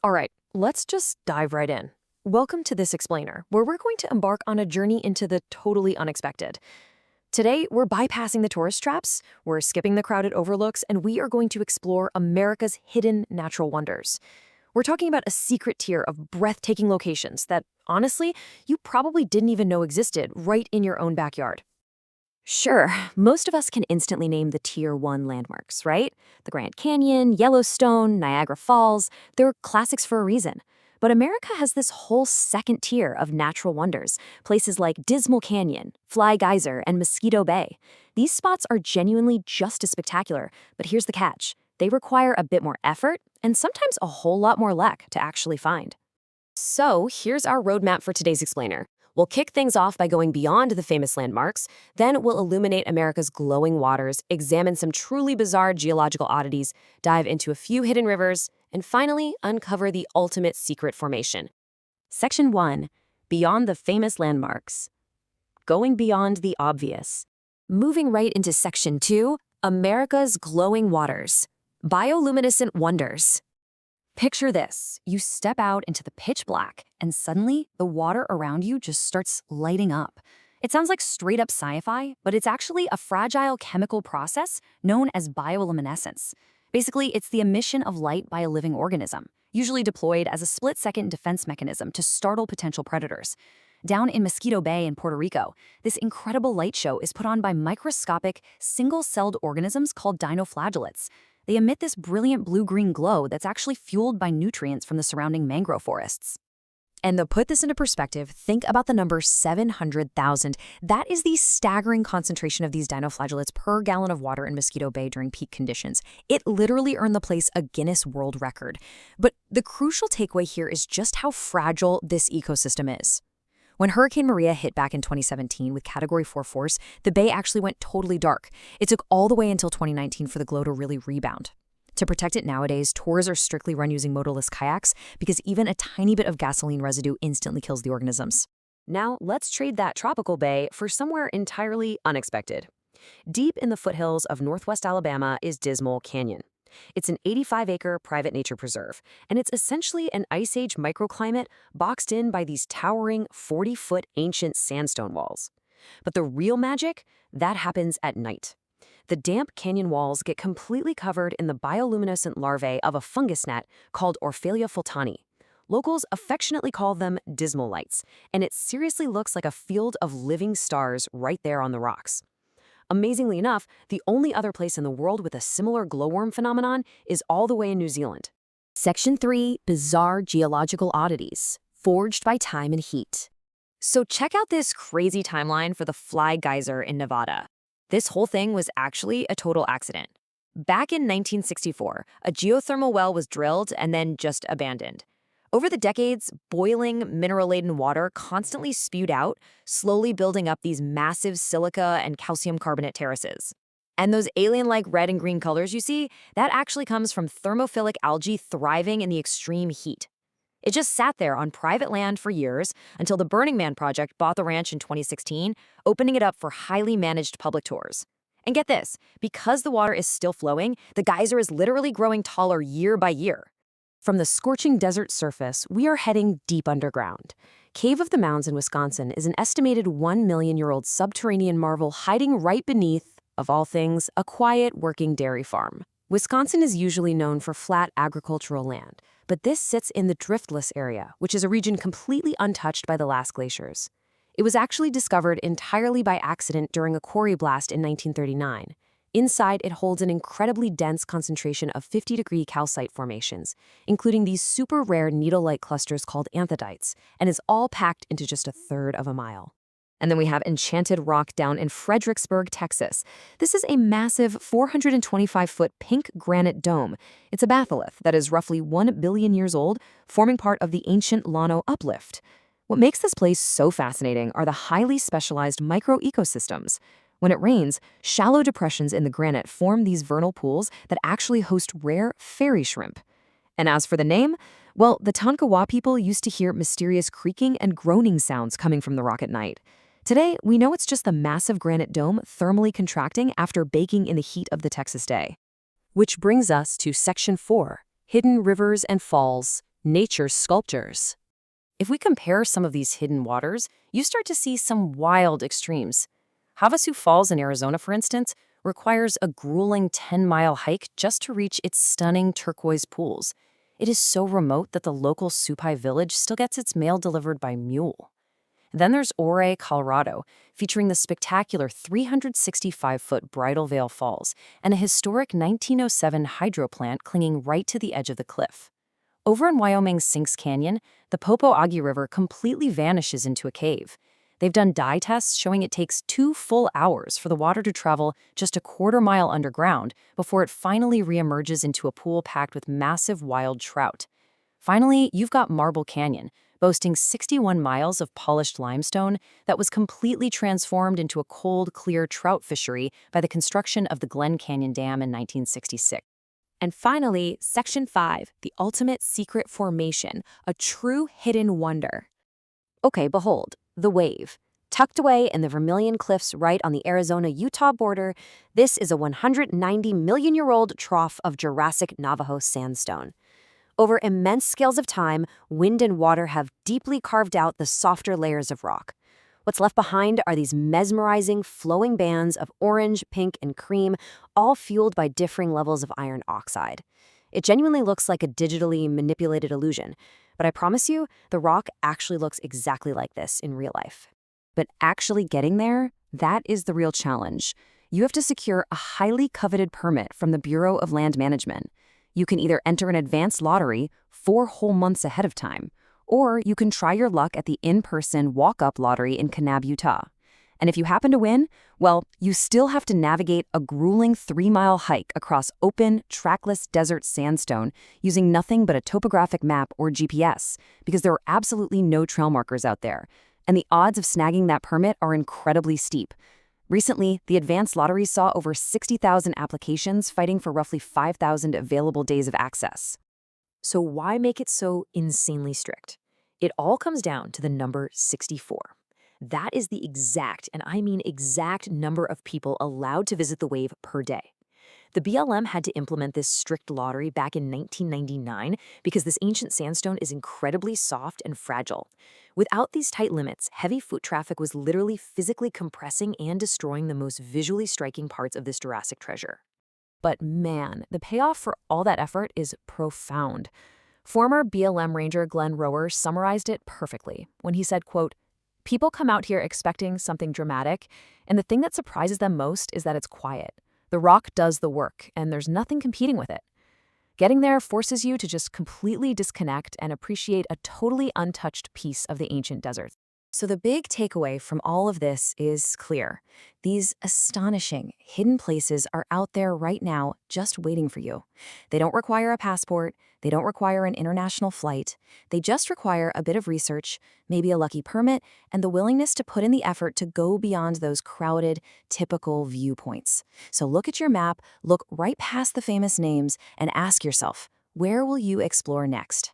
All right, let's just dive right in. Welcome to This Explainer, where we're going to embark on a journey into the totally unexpected. Today, we're bypassing the tourist traps, we're skipping the crowded overlooks, and we are going to explore America's hidden natural wonders. We're talking about a secret tier of breathtaking locations that, honestly, you probably didn't even know existed right in your own backyard. Sure, most of us can instantly name the Tier 1 landmarks, right? The Grand Canyon, Yellowstone, Niagara Falls, they're classics for a reason. But America has this whole second tier of natural wonders, places like Dismal Canyon, Fly Geyser, and Mosquito Bay. These spots are genuinely just as spectacular, but here's the catch. They require a bit more effort and sometimes a whole lot more luck to actually find. So here's our roadmap for today's explainer. We'll kick things off by going beyond the famous landmarks, then we'll illuminate America's glowing waters, examine some truly bizarre geological oddities, dive into a few hidden rivers, and finally uncover the ultimate secret formation. Section 1. Beyond the famous landmarks. Going beyond the obvious. Moving right into Section 2, America's glowing waters. Bioluminescent wonders. Picture this. You step out into the pitch black, and suddenly the water around you just starts lighting up. It sounds like straight up sci-fi, but it's actually a fragile chemical process known as bioluminescence. Basically, it's the emission of light by a living organism, usually deployed as a split-second defense mechanism to startle potential predators. Down in Mosquito Bay in Puerto Rico, this incredible light show is put on by microscopic, single-celled organisms called dinoflagellates. They emit this brilliant blue-green glow that's actually fueled by nutrients from the surrounding mangrove forests. And to put this into perspective, think about the number 700,000. That is the staggering concentration of these dinoflagellates per gallon of water in Mosquito Bay during peak conditions. It literally earned the place a Guinness World Record. But the crucial takeaway here is just how fragile this ecosystem is. When Hurricane Maria hit back in 2017 with Category 4 force, the bay actually went totally dark. It took all the way until 2019 for the glow to really rebound. To protect it nowadays, tours are strictly run using motorless kayaks because even a tiny bit of gasoline residue instantly kills the organisms. Now, let's trade that tropical bay for somewhere entirely unexpected. Deep in the foothills of northwest Alabama is Dismal Canyon. It's an 85-acre private nature preserve, and it's essentially an Ice Age microclimate boxed in by these towering 40-foot ancient sandstone walls. But the real magic, that happens at night. The damp canyon walls get completely covered in the bioluminescent larvae of a fungus gnat called Orphalia fultani. Locals affectionately call them dismal lights, and it seriously looks like a field of living stars right there on the rocks. Amazingly enough, the only other place in the world with a similar glowworm phenomenon is all the way in New Zealand. Section 3. Bizarre geological oddities, forged by time and heat. So check out this crazy timeline for the Fly Geyser in Nevada. This whole thing was actually a total accident. Back in 1964, a geothermal well was drilled and then just abandoned. Over the decades, boiling, mineral-laden water constantly spewed out, slowly building up these massive silica and calcium carbonate terraces. And those alien-like red and green colors you see, that actually comes from thermophilic algae thriving in the extreme heat. It just sat there on private land for years until the Burning Man project bought the ranch in 2016, opening it up for highly managed public tours. And get this, because the water is still flowing, the geyser is literally growing taller year by year. From the scorching desert surface, we are heading deep underground. Cave of the Mounds in Wisconsin is an estimated 1 million-year-old subterranean marvel hiding right beneath, of all things, a quiet working dairy farm. Wisconsin is usually known for flat agricultural land, but this sits in the driftless area, which is a region completely untouched by the last glaciers. It was actually discovered entirely by accident during a quarry blast in 1939. Inside, it holds an incredibly dense concentration of 50-degree calcite formations, including these super rare needle-like clusters called anthodites, and is all packed into just a third of a mile. And then we have Enchanted Rock down in Fredericksburg, Texas. This is a massive 425-foot pink granite dome. It's a batholith that is roughly 1 billion years old, forming part of the ancient Llano uplift. What makes this place so fascinating are the highly specialized microecosystems. When it rains, shallow depressions in the granite form these vernal pools that actually host rare fairy shrimp. And as for the name, well, the Tonkawa people used to hear mysterious creaking and groaning sounds coming from the rock at night. Today, we know it's just the massive granite dome thermally contracting after baking in the heat of the Texas day. Which brings us to Section 4, Hidden Rivers and Falls, nature's sculptures. If we compare some of these hidden waters, you start to see some wild extremes. Havasu Falls in Arizona, for instance, requires a grueling 10-mile hike just to reach its stunning turquoise pools. It is so remote that the local Supai village still gets its mail delivered by mule. Then there's Ouray, Colorado, featuring the spectacular 365-foot Bridal Veil Falls and a historic 1907 hydro plant clinging right to the edge of the cliff. Over in Wyoming's Sinks Canyon, the Popo Agie River completely vanishes into a cave. They've done dye tests showing it takes 2 full hours for the water to travel just a quarter-mile underground before it finally reemerges into a pool packed with massive wild trout. Finally, you've got Marble Canyon, boasting 61 miles of polished limestone that was completely transformed into a cold, clear trout fishery by the construction of the Glen Canyon Dam in 1966. And finally, Section 5, the ultimate secret formation, a true hidden wonder. Okay, behold, the Wave. Tucked away in the Vermilion Cliffs right on the Arizona-Utah border, this is a 190-million-year-old trough of Jurassic Navajo sandstone. Over immense scales of time, wind and water have deeply carved out the softer layers of rock. What's left behind are these mesmerizing, flowing bands of orange, pink, and cream, all fueled by differing levels of iron oxide. It genuinely looks like a digitally manipulated illusion, but I promise you, the rock actually looks exactly like this in real life. But actually getting there, that is the real challenge. You have to secure a highly coveted permit from the Bureau of Land Management. You can either enter an advanced lottery 4 whole months ahead of time, or you can try your luck at the in-person walk-up lottery in Kanab, Utah. And if you happen to win, well, you still have to navigate a grueling 3-mile hike across open, trackless desert sandstone using nothing but a topographic map or GPS, because there are absolutely no trail markers out there. And the odds of snagging that permit are incredibly steep. Recently, the advanced lottery saw over 60,000 applications fighting for roughly 5,000 available days of access. So why make it so insanely strict? It all comes down to the number 64. That is the exact, and I mean exact, number of people allowed to visit the Wave per day. The BLM had to implement this strict lottery back in 1999 because this ancient sandstone is incredibly soft and fragile. Without these tight limits, heavy foot traffic was literally physically compressing and destroying the most visually striking parts of this Jurassic treasure. But man, the payoff for all that effort is profound. Former BLM Ranger Glenn Rower summarized it perfectly when he said, quote, "People come out here expecting something dramatic, and the thing that surprises them most is that it's quiet. The rock does the work, and there's nothing competing with it. Getting there forces you to just completely disconnect and appreciate a totally untouched piece of the ancient desert." So the big takeaway from all of this is clear. These astonishing, hidden places are out there right now just waiting for you. They don't require a passport. They don't require an international flight. They just require a bit of research, maybe a lucky permit, and the willingness to put in the effort to go beyond those crowded, typical viewpoints. So look at your map, look right past the famous names, and ask yourself, where will you explore next?